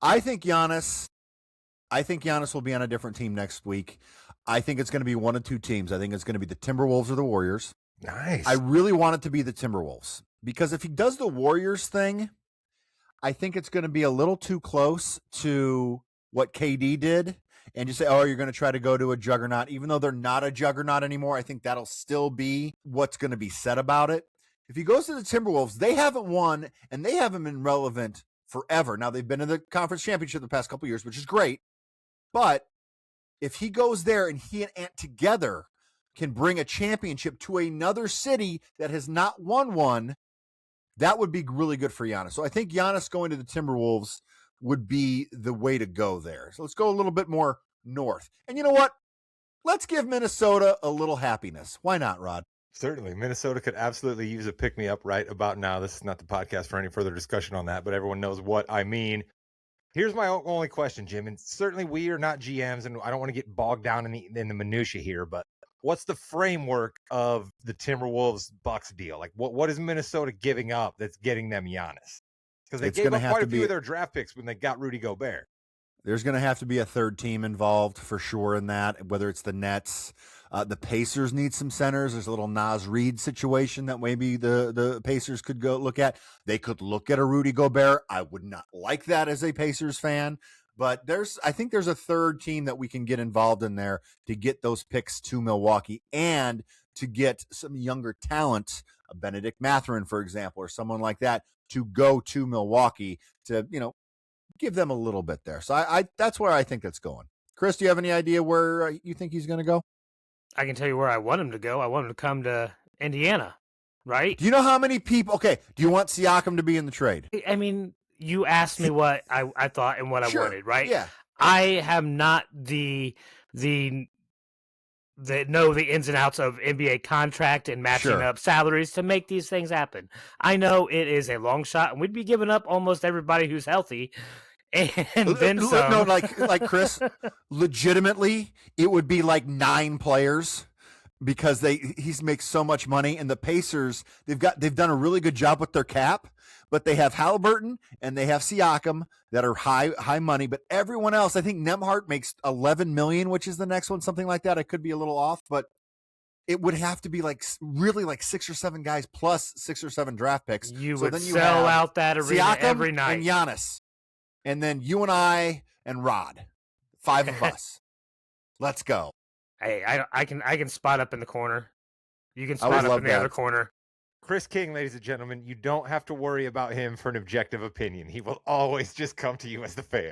I think Giannis will be on a different team next week. I think it's going to be one of two teams. I think it's going to be the Timberwolves or the Warriors. Nice. I really want it to be the Timberwolves because if he does the Warriors thing, I think it's going to be a little too close to what KD did. And you say, oh, you're going to try to go to a juggernaut. Even though they're not a juggernaut anymore, I think that'll still be what's going to be said about it. If he goes to the Timberwolves, they haven't won, and they haven't been relevant forever. Now, they've been in the conference championship the past couple of years, which is great. But if he goes there and he and Ant together can bring a championship to another city that has not won one, that would be really good for Giannis. So I think Giannis going to the Timberwolves would be the way to go there. So let's go a little bit more north. And you know what? Let's give Minnesota a little happiness. Why not, Rod? Certainly. Minnesota could absolutely use a pick-me-up right about now. This is not the podcast for any further discussion on that, but everyone knows what I mean. Here's my only question, Jim, and certainly we are not GMs, and I don't want to get bogged down in the minutia here, but what's the framework of the Timberwolves Bucks deal? Like, what is Minnesota giving up that's getting them Giannis? Because they gave up quite a few of their draft picks when they got Rudy Gobert. There's going to have to be a third team involved for sure in that, whether it's the Nets. The Pacers need some centers. There's a little Nas Reed situation that maybe the Pacers could go look at. They could look at a Rudy Gobert. I would not like that as a Pacers fan. But I think there's a third team that we can get involved in there to get those picks to Milwaukee and to get some younger talent, a Benedict Mathurin, for example, or someone like that, to go to Milwaukee to, give them a little bit there. So I that's where I think that's going. Chris, do you have any idea where you think he's going to go? I can tell you where I want him to go. I want him to come to Indiana, right? Do you know how many people? Okay, do you want Siakam to be in the trade? I mean, you asked me what I thought and what Sure. I wanted, right? Yeah. I have not the know the ins and outs of NBA contract and matching up salaries to make these things happen. I know it is a long shot, and we'd be giving up almost everybody who's healthy. And then some. No, like Chris, legitimately, it would be like 9 players because he makes so much money, and the Pacers they've done a really good job with their cap, but they have Halliburton and they have Siakam that are high money, but everyone else, I think Nembhard makes $11 million, which is the next one, something like that. I could be a little off, but it would have to be really like 6 or 7 guys plus 6 or 7 draft picks. You would sell out that arena Siakam every night. And Giannis. And then you and I and Rod, 5 of us. Let's go. Hey, I can spot up in the corner. You can spot up in the other corner. Chris King, ladies and gentlemen, you don't have to worry about him for an objective opinion. He will always just come to you as the fan.